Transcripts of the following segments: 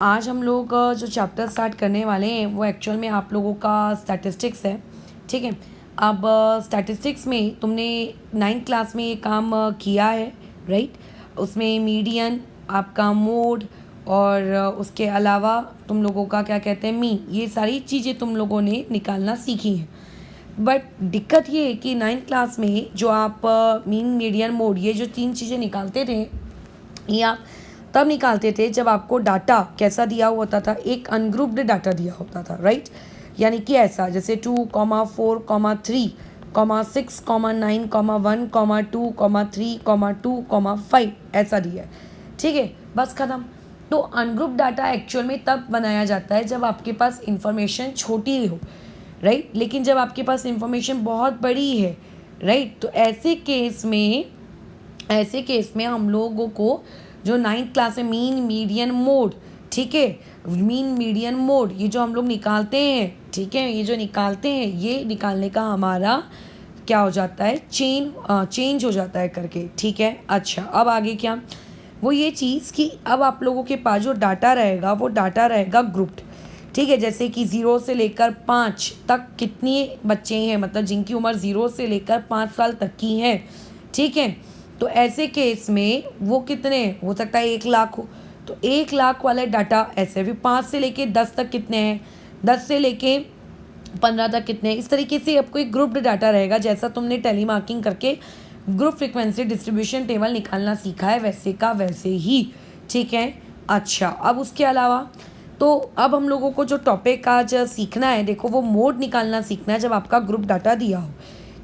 आज हम लोग जो चैप्टर स्टार्ट करने वाले हैं वो एक्चुअल में आप लोगों का स्टैटिस्टिक्स है। ठीक है। अब स्टैटिस्टिक्स में तुमने 9th क्लास में ये काम किया है, राइट। उसमें मीडियन, आपका मोड और उसके अलावा तुम लोगों का क्या कहते हैं मीन, ये सारी चीज़ें तुम लोगों ने निकालना सीखी हैं। बट दिक्कत ये है कि 9th क्लास में जो आप मीन, मीडियन, मोड, ये जो 3 चीज़ें निकालते थे, ये आप तब निकालते थे जब आपको डाटा कैसा दिया होता था, एक अनग्रुप्ड डाटा दिया होता था, राइट। यानी कि ऐसा जैसे 2, 4, 3, 6, 9, 1, 2, 3, 2, 5 ऐसा दिया है। ठीक है, बस ख़त्म। तो अनग्रुप्ड डाटा एक्चुअल में तब बनाया जाता है जब आपके पास इंफॉर्मेशन छोटी हो, राइट। लेकिन जब आपके पास इंफॉर्मेशन बहुत बड़ी है, राइट, तो ऐसे केस में हम लोगों को जो 9th क्लास में मीन, मीडियन, मोड, ठीक है, मीन, मीडियन, मोड, ये जो हम लोग निकालते हैं, ठीक है, ये जो निकालते हैं, ये निकालने का हमारा क्या हो जाता है, चेंज हो जाता है करके। ठीक है। अच्छा, अब आगे क्या, वो ये चीज़ कि अब आप लोगों के पास जो डाटा रहेगा वो डाटा रहेगा ग्रुप्ड। ठीक है, जैसे कि 0 से लेकर 5 तक कितने बच्चे हैं, मतलब जिनकी उम्र 0 से लेकर 5 साल तक की है। ठीक है, तो ऐसे केस में वो कितने हो सकता है, 1 लाख हो, तो 1 लाख वाले डाटा ऐसे भी 5 से लेके 10 तक कितने हैं, 10 से लेके 15 तक कितने हैं। इस तरीके से आपको एक ग्रुप्ड डाटा रहेगा, जैसा तुमने टेलीमार्किंग करके ग्रुप फ्रीक्वेंसी डिस्ट्रीब्यूशन टेबल निकालना सीखा है वैसे का वैसे ही। ठीक है। अच्छा, अब उसके अलावा तो अब हम लोगों को जो टॉपिक आज सीखना है, देखो, वो मोड निकालना सीखना है जब आपका ग्रुप डाटा दिया हो।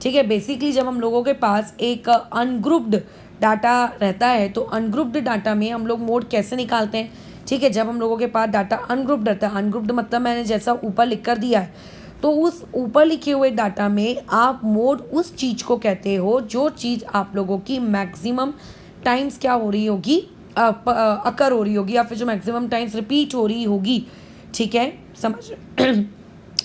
ठीक है, बेसिकली जब हम लोगों के पास एक अनग्रुप्ड डाटा रहता है तो अनग्रुप्ड डाटा में हम लोग मोड कैसे निकालते हैं। ठीक है, जब हम लोगों के पास डाटा अनग्रुप्ड रहता है, अनग्रुप्ड मतलब मैंने जैसा ऊपर लिख कर दिया है, तो उस ऊपर लिखे हुए डाटा में आप मोड उस चीज़ को कहते हो जो चीज़ आप लोगों की मैक्सिमम टाइम्स क्या हो रही होगी, अकर हो रही होगी, या फिर जो मैक्सिमम टाइम्स रिपीट हो रही होगी। ठीक है,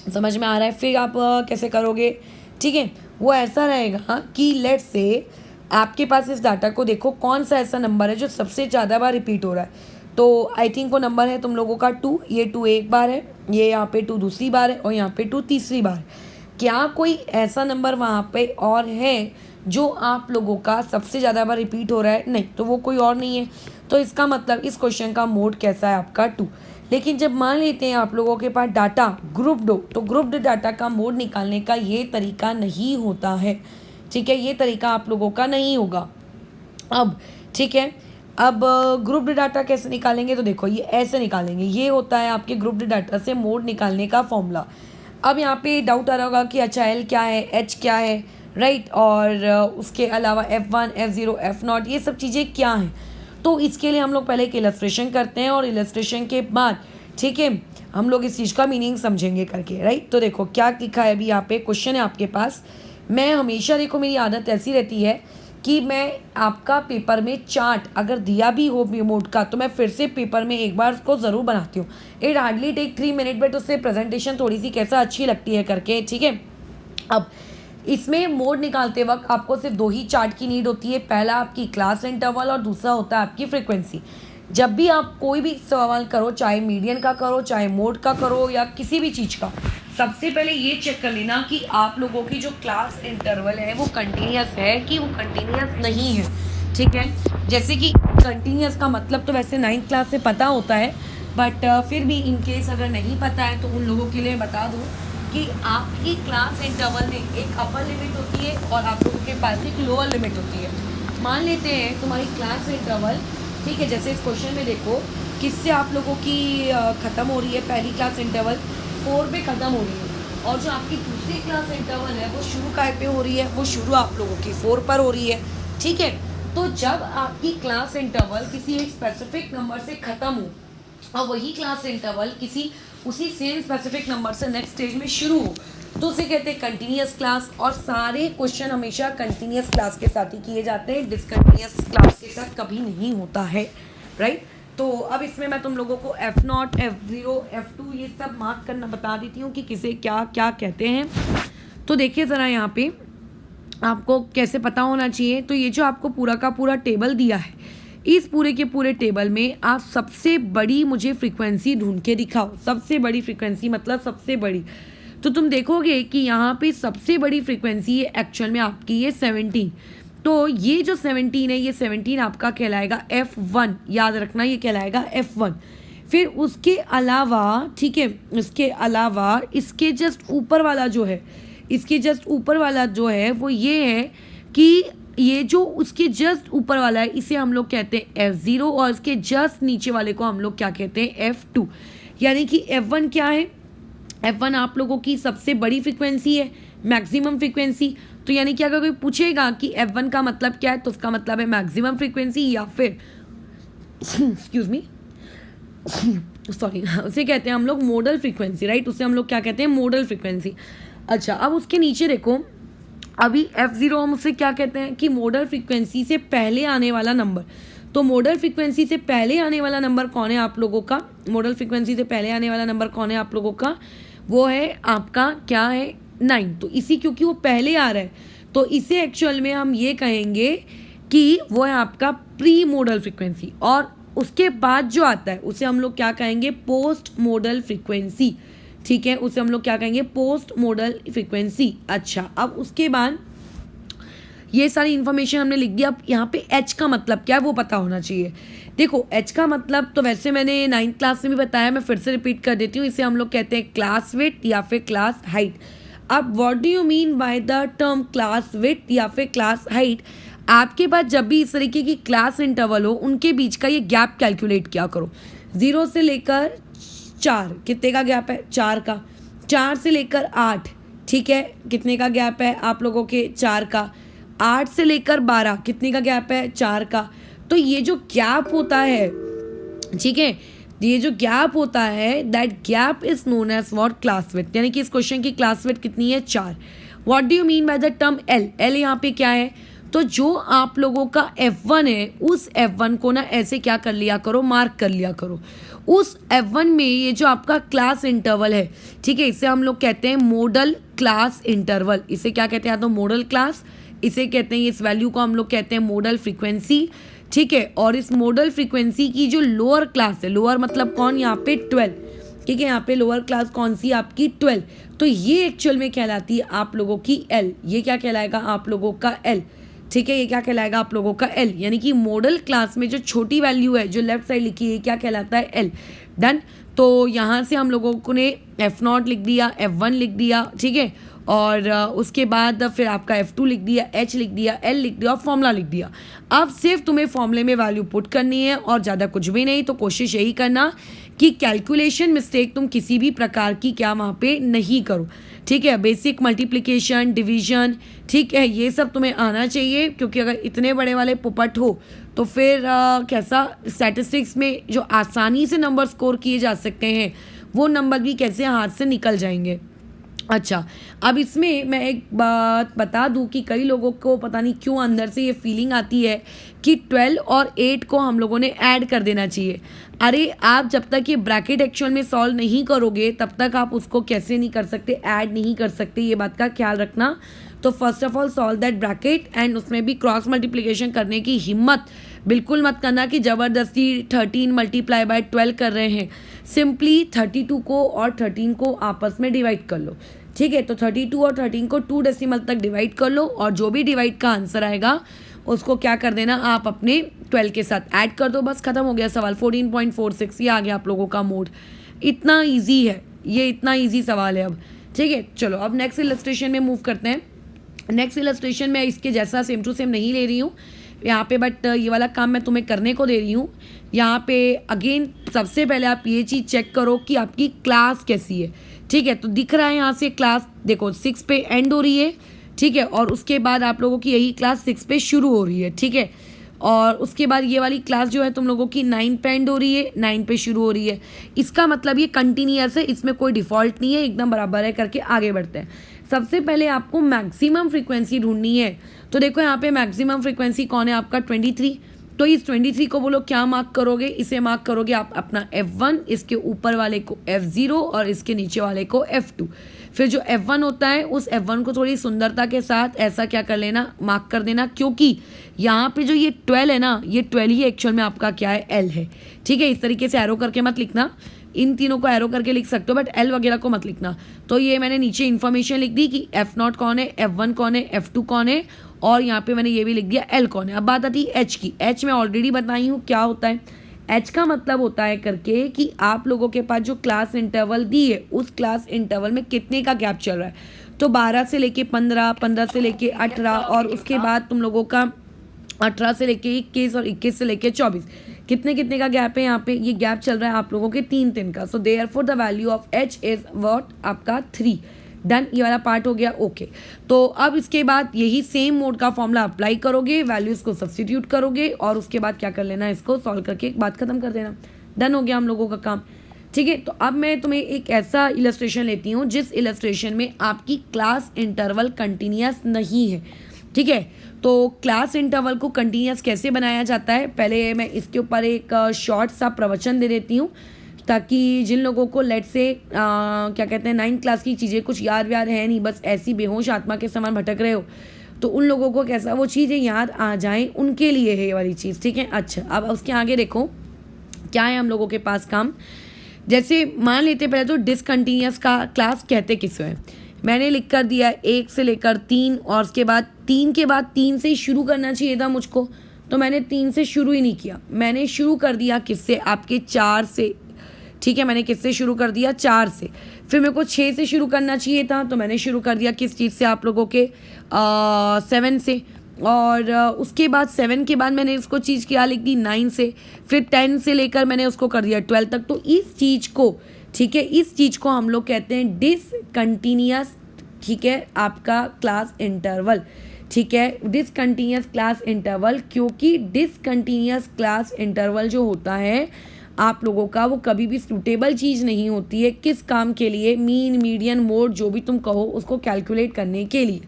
समझ में आ रहा है। फिर आप कैसे करोगे, ठीक है, वो ऐसा रहेगा कि लेट्स से आपके पास इस डाटा को देखो कौन सा ऐसा नंबर है जो सबसे ज़्यादा बार रिपीट हो रहा है। तो आई थिंक वो नंबर है तुम लोगों का 2, ये 2 एक बार है, ये यहाँ पे 2 दूसरी बार है और यहाँ पे 2 तीसरी बार। क्या कोई ऐसा नंबर वहाँ पे और है जो आप लोगों का सबसे ज़्यादा बार रिपीट हो रहा है? नहीं, तो वो कोई और नहीं है। तो इसका मतलब इस क्वेश्चन का मोड कैसा है आपका 2। लेकिन जब मान लेते हैं आप लोगों के पास डाटा ग्रुप्ड हो, तो ग्रुप्ड डाटा का मोड निकालने का ये तरीका नहीं होता है। ठीक है, ये तरीका आप लोगों का नहीं होगा। अब ठीक है, अब ग्रुप्ड डाटा कैसे निकालेंगे, तो देखो ये ऐसे निकालेंगे। ये होता है आपके ग्रुप्ड डाटा से मोड निकालने का फॉर्मूला। अब यहाँ पे डाउट आ रहा होगा कि अच्छा एल क्या है, एच क्या है, राइट, और उसके अलावा F1, F0, F0 ये सब चीज़ें क्या हैं। तो इसके लिए हम लोग पहले एक इलस्ट्रेशन करते हैं और इलस्ट्रेशन के बाद, ठीक है, हम लोग इस चीज़ का मीनिंग समझेंगे करके, राइट। तो देखो क्या लिखा है, अभी यहाँ पे क्वेश्चन है आपके पास। मैं हमेशा, देखो मेरी आदत ऐसी रहती है कि मैं आपका पेपर में चार्ट अगर दिया भी हो मोड का, तो मैं फिर से पेपर में एक बार उसको ज़रूर बनाती हूँ। It hardly take 3 minute, but उससे प्रेजेंटेशन थोड़ी सी कैसा अच्छी लगती है करके। ठीक है, अब इसमें मोड निकालते वक्त आपको सिर्फ 2 ही चार्ट की नीड होती है। पहला आपकी क्लास इंटरवल और दूसरा होता है आपकी फ्रीक्वेंसी। जब भी आप कोई भी सवाल करो, चाहे मीडियन का करो, चाहे मोड का करो, या किसी भी चीज़ का, सबसे पहले ये चेक कर लेना कि आप लोगों की जो क्लास इंटरवल है वो कंटिन्यूस है कि वो कंटिन्यूस नहीं है। ठीक है, जैसे कि कंटिन्यूस का मतलब तो वैसे 9th क्लास से पता होता है, बट फिर भी इन केस अगर नहीं पता है तो उन लोगों के लिए बता दूँ कि आपकी क्लास इंटरवल में एक अपर लिमिट होती है और आप लोगों के पास एक लोअर लिमिट होती है। मान लेते हैं तुम्हारी क्लास इंटरवल, ठीक है, जैसे इस क्वेश्चन में देखो किससे आप लोगों की ख़त्म हो रही है, पहली क्लास इंटरवल 4 पे ख़त्म हो रही है, और जो आपकी दूसरी क्लास इंटरवल है वो शुरू काय पे हो रही है, वो शुरू आप लोगों की 4 पर हो रही है। ठीक है, तो जब आपकी क्लास इंटरवल किसी एक स्पेसिफिक नंबर से ख़त्म हो और वही क्लास इंटरवल किसी उसी सेम स्पेसिफिक नंबर से नेक्स्ट स्टेज में शुरू हो, तो उसे कहते हैं कंटिन्यूस क्लास। और सारे क्वेश्चन हमेशा कंटिन्यूस क्लास के साथ ही किए जाते हैं, डिसकंटिन्यूस क्लास के साथ कभी नहीं होता है, राइट। तो अब इसमें मैं तुम लोगों को F0, F0, F2 ये सब मार्क करना बता देती हूँ कि किसे क्या क्या कहते हैं। तो देखिए ज़रा यहाँ पे आपको कैसे पता होना चाहिए। तो ये जो आपको पूरा का पूरा टेबल दिया है, इस पूरे के पूरे टेबल में आप सबसे बड़ी मुझे फ्रीक्वेंसी ढूंढ के दिखाओ। सबसे बड़ी फ्रीक्वेंसी मतलब सबसे बड़ी, तो तुम देखोगे कि यहाँ पे सबसे बड़ी फ्रीक्वेंसी है एक्चुअल में आपकी ये 17। तो ये जो 17 है, ये 17 आपका कहलाएगा F1, याद रखना ये कहलाएगा F1। फिर उसके अलावा, ठीक है, इसके अलावा इसके जस्ट ऊपर वाला जो है, इसके जस्ट ऊपर वाला जो है वो ये है कि ये जो उसके जस्ट ऊपर वाला है इसे हम लोग कहते हैं F0, और इसके जस्ट नीचे वाले को हम लोग क्या कहते हैं, F2। यानी कि F1 क्या है, F1 आप लोगों की सबसे बड़ी फ्रीक्वेंसी है, मैक्सिमम फ्रीक्वेंसी। तो यानी कि अगर कोई पूछेगा कि F1 का मतलब क्या है, तो उसका मतलब है मैक्सिमम फ्रीक्वेंसी, या फिर एक्सक्यूज मी सॉरी उसे कहते हैं हम लोग मोडल फ्रीक्वेंसी, राइट, उसे हम लोग क्या कहते हैं, मोडल फ्रीक्वेंसी। अच्छा, अब उसके नीचे देखो, अभी F0 हम उसे क्या कहते हैं कि मोडल फ्रीक्वेंसी से पहले आने वाला नंबर। तो मोडल फ्रीक्वेंसी से पहले आने वाला नंबर कौन है आप लोगों का, मोडल फ्रीक्वेंसी से पहले आने वाला नंबर कौन है आप लोगों का, वो है आपका क्या है, 9। तो इसी क्योंकि वो पहले आ रहा है तो इसे एक्चुअल में हम ये कहेंगे कि वो है आपका प्री मोडल फ्रीक्वेंसी, और उसके बाद जो आता है उसे हम लोग क्या कहेंगे, पोस्ट मोडल फ्रीक्वेंसी। ठीक है, उसे हम लोग क्या कहेंगे, पोस्ट मोडल फ्रीक्वेंसी। अच्छा, अब उसके बाद ये सारी इन्फॉर्मेशन हमने लिख दिया। अब यहाँ पे H का मतलब क्या है वो पता होना चाहिए। देखो H का मतलब तो वैसे मैंने 9th क्लास में भी बताया, मैं फिर से रिपीट कर देती हूँ। इसे हम लोग कहते हैं क्लास विड्थ या फिर क्लास हाइट। अब what do you mean by the term class width या फिर क्लास हाइट, आपके पास जब भी इस तरीके की क्लास इंटरवल हो उनके बीच का ये गैप कैलकुलेट किया करो। 0 से लेकर 4 कितने का गैप है, 4 का। 4 से लेकर 8, ठीक है, कितने का गैप है आप लोगों के, 4 का। 8 से लेकर 12 कितने का गैप है, 4 का। तो ये जो गैप होता है, ठीक है, ये जो गैप होता है, that gap is known as what, class width. यानी कि इस क्वेश्चन की क्लास विड्थ कितनी है, 4। What do you mean by the term L, L यहाँ पे क्या है, तो जो आप लोगों का F1 है उस F1 को ना ऐसे क्या कर लिया करो, मार्क कर लिया करो। उस F1 में ये जो आपका क्लास इंटरवल है, ठीक है, इसे हम लोग कहते हैं मॉडल क्लास इंटरवल। इसे क्या कहते हैं, या तो मॉडल क्लास, इसे कहते हैं, इस वैल्यू को हम लोग कहते हैं मॉडल फ्रीक्वेंसी। ठीक है, और इस मॉडल फ्रीक्वेंसी की जो लोअर क्लास है, लोअर मतलब कौन, यहाँ पे 12, ठीक है, यहाँ पे लोअर क्लास कौन सी आपकी, 12। तो ये एक्चुअल में कहलाती है आप लोगों की L। ये क्या कहलाएगा आप लोगों का L, ठीक है, ये क्या कहलाएगा आप लोगों का L। यानी कि मॉडल क्लास में जो छोटी वैल्यू है जो लेफ्ट साइड लिखी है क्या कहलाता है, L। डन। तो यहाँ से हम लोगों को ने F0 लिख दिया, F1 लिख दिया, ठीक है, और उसके बाद फिर आपका F2 लिख दिया, H लिख दिया, L लिख दिया और फॉर्मूला लिख दिया। अब सिर्फ तुम्हें फॉर्मूले में वैल्यू पुट करनी है और ज़्यादा कुछ भी नहीं। तो कोशिश यही करना कि कैलकुलेशन मिस्टेक तुम किसी भी प्रकार की क्या वहाँ पे नहीं करो, ठीक है। बेसिक मल्टीप्लिकेशन, डिवीजन, ठीक है, ये सब तुम्हें आना चाहिए, क्योंकि अगर इतने बड़े वाले पोपट हो तो फिर कैसा स्टैटिस्टिक्स में जो आसानी से नंबर स्कोर किए जा सकते हैं वो नंबर भी कैसे हाथ से निकल जाएंगे। अच्छा, अब इसमें मैं एक बात बता दूं कि कई लोगों को पता नहीं क्यों अंदर से ये फीलिंग आती है कि 12 और 8 को हम लोगों ने ऐड कर देना चाहिए। अरे आप जब तक ये ब्रैकेट एक्चुअल में सॉल्व नहीं करोगे तब तक आप उसको कैसे नहीं कर सकते, ऐड नहीं कर सकते, ये बात का ख्याल रखना। तो first of all solve that bracket, and उसमें भी क्रॉस मल्टीप्लिकेशन करने की हिम्मत बिल्कुल मत करना कि ज़बरदस्ती 13 मल्टीप्लाई बाय 12 कर रहे हैं। सिंपली 32 को और 13 को आपस में डिवाइड कर लो, ठीक है। तो 32 और 13 को 2 डेसिमल तक डिवाइड कर लो, और जो भी डिवाइड का आंसर आएगा उसको क्या कर देना, आप अपने 12 के साथ ऐड कर दो, बस खत्म हो गया सवाल। 14.46 ये आ गया आप लोगों का मोड। इतना ईजी है ये, इतना ईजी सवाल है अब, ठीक है। चलो अब नेक्स्ट इलस्ट्रेशन में मूव करते हैं। नेक्स्ट इलस्ट्रेशन में इसके जैसा सेम टू सेम नहीं ले रही हूँ यहाँ पे, बट ये वाला काम मैं तुम्हें करने को दे रही हूँ। यहाँ पे अगेन सबसे पहले आप ये चीज़ चेक करो कि आपकी क्लास कैसी है, ठीक है। तो दिख रहा है यहाँ से क्लास, देखो 6 पे एंड हो रही है, ठीक है, और उसके बाद आप लोगों की यही क्लास 6 पे शुरू हो रही है, ठीक है। और उसके बाद ये वाली क्लास जो है तुम लोगों की 9 पे एंड हो रही है, 9 पे शुरू हो रही है। इसका मतलब ये कंटिन्यूअस है, इसमें कोई डिफ़ॉल्ट नहीं है, एकदम बराबर है। करके आगे बढ़ते हैं। सबसे पहले आपको मैक्सिमम फ्रीक्वेंसी ढूंढनी है। तो देखो यहाँ पे मैक्सिमम फ्रीक्वेंसी कौन है आपका, 23। तो इस 23 को बोलो क्या मार्क करोगे, इसे मार्क करोगे आप अपना F1, इसके ऊपर वाले को F0 और इसके नीचे वाले को F2। फिर जो F1 होता है उस F1 को थोड़ी सुंदरता के साथ ऐसा क्या कर लेना, मार्क कर देना, क्योंकि यहाँ पे जो ये 12 है ना, ये 12 ही एक्चुअल में आपका क्या है, L है। ठीक है, इस तरीके से एरो करके मत लिखना, इन तीनों को एरो करके लिख सकते हो बट L वगैरह को मत लिखना। तो ये मैंने नीचे इन्फॉर्मेशन लिख दी कि F0 कौन है, F1 कौन है, F2 कौन है, और यहाँ पे मैंने ये भी लिख दिया L कौन है। अब बात आती है H की। H मैं ऑलरेडी बताई हूँ क्या होता है। H का मतलब होता है करके कि आप लोगों के पास जो क्लास इंटरवल दी है उस क्लास इंटरवल में कितने का गैप चल रहा है। तो 12 से लेके 15, 15 से लेके 18 और उसके बाद तुम लोगों का 18 से लेके 21 और 21 से लेके 24, कितने कितने का गैप है यहाँ पे, ये गैप चल रहा है आप लोगों के 3 का। So therefore the value of H is what, आपका 3। डन, ये वाला पार्ट हो गया। ओके, तो अब इसके बाद यही सेम मोड का फॉर्मूला अप्लाई करोगे, वैल्यूज को सब्स्टिट्यूट करोगे और उसके बाद क्या कर लेना, इसको सॉल्व करके बात खत्म कर देना। डन हो गया हम लोगों का काम। ठीक है, तो अब मैं तुम्हें एक ऐसा इलस्ट्रेशन लेती हूँ जिस इलस्ट्रेशन में आपकी क्लास इंटरवल कंटिन्यूस नहीं है। ठीक है, तो क्लास इंटरवल को कंटिन्यूस कैसे बनाया जाता है, पहले मैं इसके ऊपर एक शॉर्ट सा प्रवचन दे देती हूँ ताकि जिन लोगों को लेट से क्या कहते हैं 9th क्लास की चीज़ें कुछ याद व्याद है नहीं, बस ऐसी बेहोश आत्मा के समान भटक रहे हो, तो उन लोगों को कैसा वो चीज़ें याद आ जाएं, उनके लिए है ये वाली चीज़। ठीक है, अच्छा अब उसके आगे देखो क्या है हम लोगों के पास काम। जैसे मान लेते पहले तो डिसकंटिन्यूस का क्लास कहते किसको है, मैंने लिख कर दिया 1 से लेकर 3 और उसके बाद 3 के बाद 3 से ही शुरू करना चाहिए था मुझको, तो मैंने 3 से शुरू ही नहीं किया, मैंने शुरू कर दिया किससे, आपके 4 से। ठीक है, मैंने किससे शुरू कर दिया, 4 से। फिर मेरे को 6 से शुरू करना चाहिए था, तो मैंने शुरू कर दिया किस चीज़ से, आप लोगों के 7 से। और उसके बाद 7 के बाद मैंने इसको चीज़ क्या लिख दी, 9 से। फिर 10 से लेकर मैंने उसको कर दिया 12 तक। तो इस चीज़ को, ठीक है, इस चीज़ को हम लोग कहते हैं डिसकंटिन्यूस। ठीक है, आपका क्लास इंटरवल। ठीक है, डिसकंटिन्यूस क्लास इंटरवल, क्योंकि डिसकंटिन्यूस क्लास इंटरवल जो होता है आप लोगों का वो कभी भी सूटेबल चीज़ नहीं होती है। किस काम के लिए, मीन, मीडियन, मोड, जो भी तुम कहो उसको कैलकुलेट करने के लिए।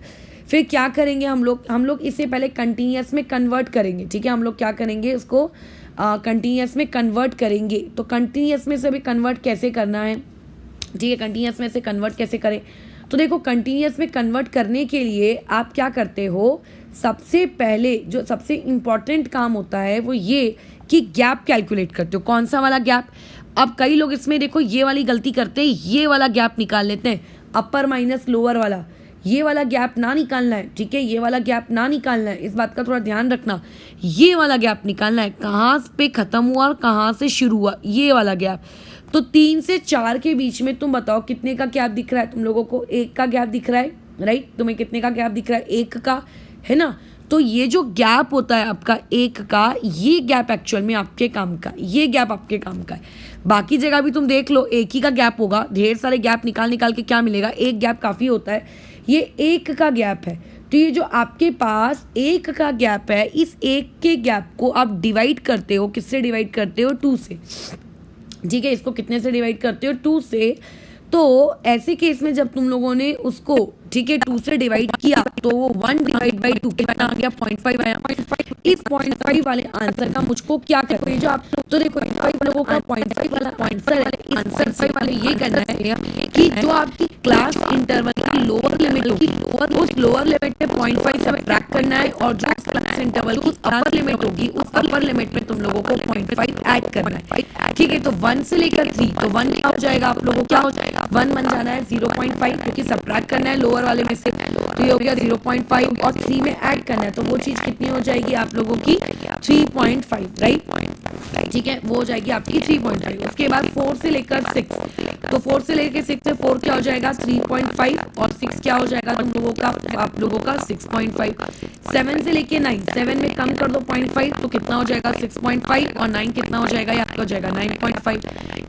फिर क्या करेंगे हम लोग इसे पहले कंटिन्यूस में कन्वर्ट करेंगे। ठीक है, हम लोग क्या करेंगे, उसको कंटिन्यूस में कन्वर्ट करेंगे। तो कंटिन्यूस में से भी कन्वर्ट कैसे करना है, ठीक है, कंटिन्यूस में से कन्वर्ट कैसे करें, तो देखो कंटिन्यूस में कन्वर्ट करने के लिए आप क्या करते हो, सबसे पहले जो सबसे इम्पॉर्टेंट काम होता है वो ये कि गैप कैलकुलेट करते हो। कौन सा वाला गैप, अब कई लोग इसमें देखो ये वाली गलती करते हैं, ये वाला गैप निकाल लेते हैं, अपर माइनस लोअर वाला, ये वाला गैप ना निकालना है। ठीक है, ये वाला गैप ना निकालना है, इस बात का थोड़ा ध्यान रखना। ये वाला गैप निकालना है, कहाँ पे ख़त्म हुआ और कहाँ से शुरू हुआ, ये वाला गैप। तो 3 से 4 के बीच में तुम बताओ कितने का गैप दिख रहा है तुम लोगों को, 1 का गैप दिख रहा है, राइट, तुम्हें कितने का गैप दिख रहा है, 1 का, है ना। तो ये जो गैप होता है आपका 1 का, ये गैप एक्चुअल में आपके काम का, ये गैप आपके काम का है। बाकी जगह भी तुम देख लो 1 ही का गैप होगा, ढेर सारे गैप निकाल के क्या मिलेगा, 1 गैप काफ़ी होता है, ये 1 का गैप है। तो ये जो आपके पास 1 का गैप है, इस 1 के गैप को आप डिवाइड करते हो, किससे डिवाइड करते हो, 2 से। ठीक है, इसको कितने से डिवाइड करते हो, 2 से। तो ऐसे केस में जब तुम लोगों ने उसको, ठीक है, 2 से डिवाइड किया तो वो 1 डिवाइड बाई 2 कितना आ गया, 0.5 आया। इस 0.5 वाले आंसर का मुझको क्या करना है, जो आप तो देखो 5 लोगों का 0.5 वाला आंसर 5 वाले ये करना है कि जो आपकी क्लास इंटरवल की लोअर लिमिट होगी, उस लोअर लिमिट में 0.5 सब्ट्रैक्ट करना है, और जो क्लास इंटरवल की अपर लिमिट होगी उस अपर लिमिट में तुम लोगों को 0.5 ऐड करना है। ठीक है, तो 1 से लेकर 3, तो 1 क्या हो जाएगा, आप लोगों क्या हो जाएगा, 1 बन जाना है 0.5, क्योंकि सब्ट्रैक्ट करना है लोअर वाले में से, तो ये हो गया 0.5, और 3 में ऐड करना है, तो वो चीज़ कितनी हो जाएगी आप लोगों की, 3.5, राइट। ठीक है, वो हो जाएगी आपकी 3.5। उसके बाद 4 से लेकर 6, तो 4 से लेकर 6 से 4 क्या हो जाएगा, 3.5, और 6 क्या हो जाएगा तुम लोगों का, आप लोगों का 6.5। 7 से लेके 9, 7 में कम कर दो 0.5, तो कितना हो जाएगा 6.5, और 9 कितना हो जाएगा, ये आपका हो जाएगा 9.5।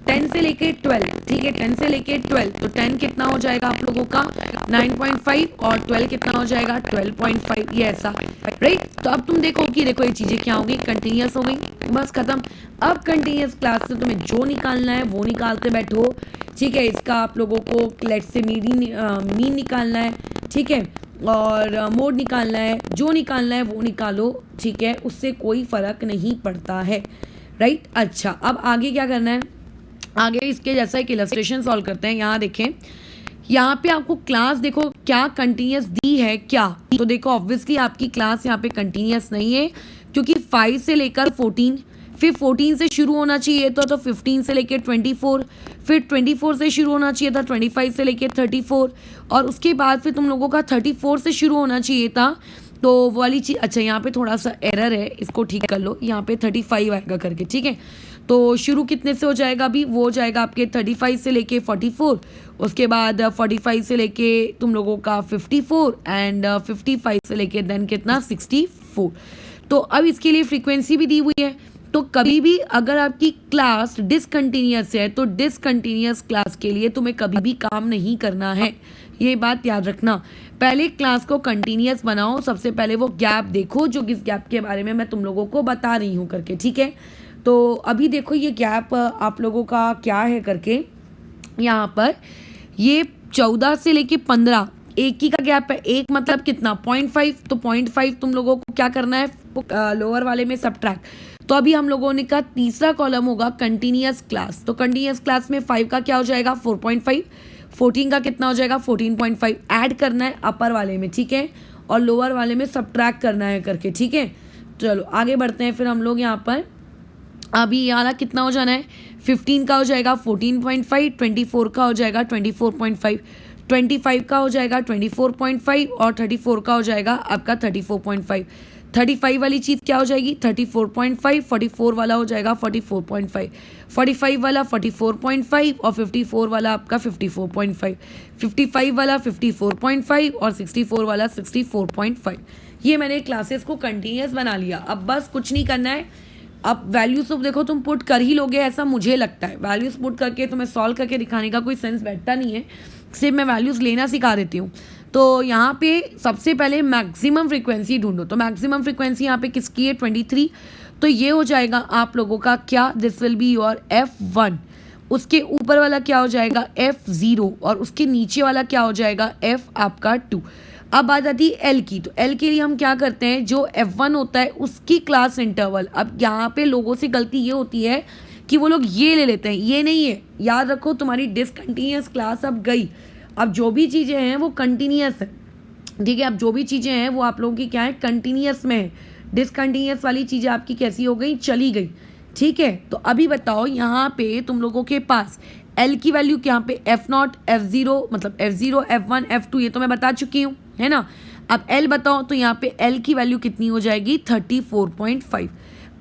10 से लेके 12, ठीक है, 10 से लेके 12, तो 10 कितना हो जाएगा आप लोगों का 9.5, और 12 कितना हो जाएगा 12.5, ये ऐसा, राइट। तो अब तुम देखो कि देखो ये चीज़ें क्या हो गई, कंटिन्यूस हो गई, बस खत्म। अब कंटिन्यूस क्लास से तुम्हें जो निकालना है वो निकालते बैठो। ठीक है, इसका आप लोगों को लेट से मीन निकालना है। ठीक है, और मोड निकालना है, जो निकालना है वो निकालो, ठीक है, उससे कोई फ़र्क नहीं पड़ता है, राइट। अच्छा, अब आगे क्या करना है, आगे इसके जैसा एक इलस्ट्रेशन सॉल्व करते हैं। यहाँ देखें, यहाँ पे आपको क्लास देखो क्या कंटिन्यूस दी है क्या, तो देखो ऑब्वियसली आपकी क्लास यहाँ पे कंटिन्यूस नहीं है, क्योंकि 5 से लेकर 14, फिर 14 से शुरू होना चाहिए तो 15 से लेकर 24, फिर 24 से शुरू होना चाहिए था 25 से लेकर 34, और उसके बाद फिर तुम लोगों का 34 से शुरू होना चाहिए था, तो वो वाली चीज़। अच्छा, यहाँ पे थोड़ा सा एरर है, इसको ठीक कर लो, यहाँ पे 35 आएगा करके, ठीक है। तो शुरू कितने से हो जाएगा अभी, वो हो जाएगा आपके 35 से लेके 44, उसके बाद 45 से लेके तुम लोगों का 54, एंड 55 से लेके देन कितना 64। तो अब इसके लिए फ्रीक्वेंसी भी दी हुई है, तो कभी भी अगर आपकी क्लास डिसकंटिन्यूस है तो डिसकंटिन्यूस क्लास के लिए तुम्हें कभी भी काम नहीं करना है, ये बात याद रखना। पहले क्लास को कंटिन्यूस बनाओ, सबसे पहले वो गैप देखो जो इस गैप के बारे में मैं तुम लोगों को बता रही हूँ करके, ठीक है। तो अभी देखो ये गैप आप लोगों का क्या है करके, यहाँ पर ये 14 से लेके 15 एक ही का गैप है, एक मतलब कितना 0.5, तो 0.5 तुम लोगों को क्या करना है लोअर वाले में सब्ट्रैक्ट। तो अभी हम लोगों ने कहा तीसरा कॉलम होगा कंटिन्यूस क्लास, तो कंटिन्यूस क्लास में 5 का क्या हो जाएगा 4.5, 14 का कितना हो जाएगा 14.5, ऐड करना है अपर वाले में, ठीक है, और लोअर वाले में सब्ट्रैक्ट करना है करके, ठीक है। चलो आगे बढ़ते हैं फिर हम लोग यहाँ पर, अभी यहाँ कितना हो जाना है, 15 का हो जाएगा 14.5, 24 का हो जाएगा 24.5, 25 का हो जाएगा 24.5, और 34 का हो जाएगा आपका 34.5। 35 वाली चीज़ क्या हो जाएगी 34.5, 44 वाला हो जाएगा 44.5, 45 वाला 44.5, और 54 वाला आपका 54.5, 55 वाला 54.5, और 64 वाला 64.5। ये मैंने क्लासेस को कंटिन्यूस बना लिया। अब बस कुछ नहीं करना है, अब वैल्यूज तो देखो तुम पुट कर ही लोगे ऐसा मुझे लगता है, वैल्यूज पुट करके तुम्हें सॉल्व करके दिखाने का कोई सेंस बैठता नहीं है, सिर्फ मैं वैल्यूज लेना सिखा देती हूँ। तो यहाँ पे सबसे पहले मैक्सिमम फ्रीक्वेंसी ढूंढो, तो मैक्सिमम फ्रीक्वेंसी यहाँ पे किसकी है 23, तो ये हो जाएगा आप लोगों का क्या, this will be your F1, उसके ऊपर वाला क्या हो जाएगा F0, और उसके नीचे वाला क्या हो जाएगा F आपका 2। अब बात आती है एल की, तो एल के लिए हम क्या करते हैं, जो F1 होता है उसकी क्लास इंटरवल। अब यहाँ पे लोगों से गलती ये होती है कि वो लोग ये ले लेते हैं, ये नहीं है, याद रखो तुम्हारी डिसकंटिन्यूस क्लास अब गई, अब जो भी चीज़ें हैं वो कंटिन्यूस है, ठीक है। अब जो भी चीज़ें हैं वो आप लोगों की क्या है कंटिन्यूस में है, डिसकंटिन्यूस वाली चीज़ें आपकी कैसी हो गई, चली गई, ठीक है। तो अभी बताओ यहाँ पे तुम लोगों के पास एल की वैल्यू यहाँ पे F0, F0 मतलब F0, F1, F2 ये तो मैं बता चुकी हूँ, है ना। अब L बताओ, तो यहाँ पे L की वैल्यू कितनी हो जाएगी 34.5।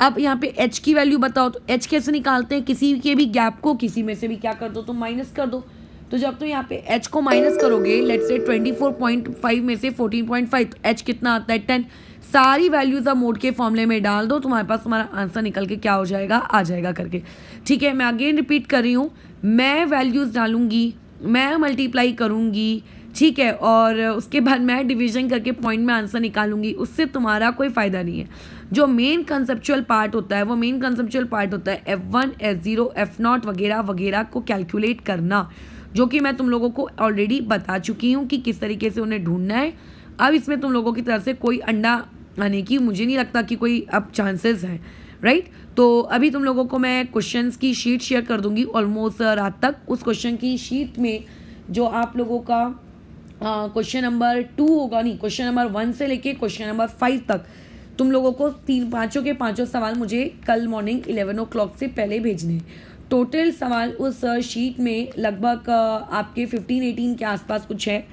अब यहाँ पे H की वैल्यू बताओ, तो H कैसे निकालते हैं, किसी के भी गैप को किसी में से भी क्या कर दो तो माइनस कर दो, तो जब तो यहाँ पे H को माइनस करोगे, लेट्स से 24.5 में से 14.5, तो H कितना आता है 10। सारी वैल्यूज अब मोड के फॉर्मूले में डाल दो, तुम्हारे पास तुम्हारा आंसर निकल के क्या हो जाएगा आ जाएगा करके, ठीक है। मैं अगेन रिपीट कर रही हूँ, मैं वैल्यूज़ डालूंगी, मैं मल्टीप्लाई करूँगी, ठीक है, और उसके बाद मैं डिवीजन करके पॉइंट में आंसर निकालूंगी, उससे तुम्हारा कोई फ़ायदा नहीं है। जो मेन कंसेप्चुअल पार्ट होता है वो मेन कंसेप्चुअल पार्ट होता है F1, F0, F0 वगैरह वगैरह को कैलकुलेट करना, जो कि मैं तुम लोगों को ऑलरेडी बता चुकी हूँ कि किस तरीके से उन्हें ढूंढना है। अब इसमें तुम लोगों की तरफ से कोई अंडा आने की मुझे नहीं लगता कि कोई अब चांसेस हैं, राइट। तो अभी तुम लोगों को मैं क्वेश्चंस की शीट शेयर कर दूंगी ऑलमोस्ट रात तक। उस क्वेश्चन की शीट में जो आप लोगों का क्वेश्चन नंबर 2 होगा, नहीं क्वेश्चन नंबर 1 से लेके क्वेश्चन नंबर 5 तक तुम लोगों को पाँचों के पाँचों सवाल मुझे कल मॉर्निंग 11 o'clock से पहले भेजने हैं। टोटल सवाल उस शीट में लगभग आपके 15-18 के आसपास कुछ है।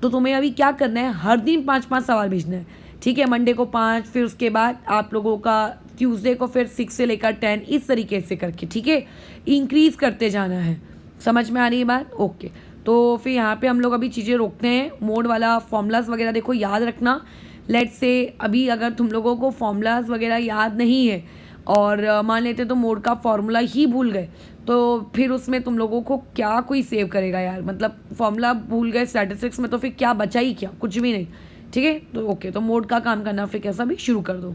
तो तुम्हें अभी क्या करना है, हर दिन 5-5 सवाल भेजना है, ठीक है। मंडे को 5, फिर उसके बाद आप लोगों का ट्यूसडे को फिर 6 से लेकर 10, इस तरीके से करके, ठीक है, इंक्रीज़ करते जाना है। समझ में आ रही है बात, ओके। तो फिर यहाँ पे हम लोग अभी चीज़ें रोकते हैं। मोड वाला फॉर्मूलाज वगैरह देखो याद रखना। लेट्स से अभी अगर तुम लोगों को फॉर्मूलाज वगैरह याद नहीं है और मान लेते तो मोड का फॉर्मूला ही भूल गए, तो फिर उसमें तुम लोगों को क्या कोई सेव करेगा यार, मतलब फॉर्मूला भूल गए स्टैटिस्टिक्स में तो फिर क्या बचा ही क्या, कुछ भी नहीं, ठीक है। तो ओके, तो मोड का काम करना फिर कैसा भी शुरू कर दो।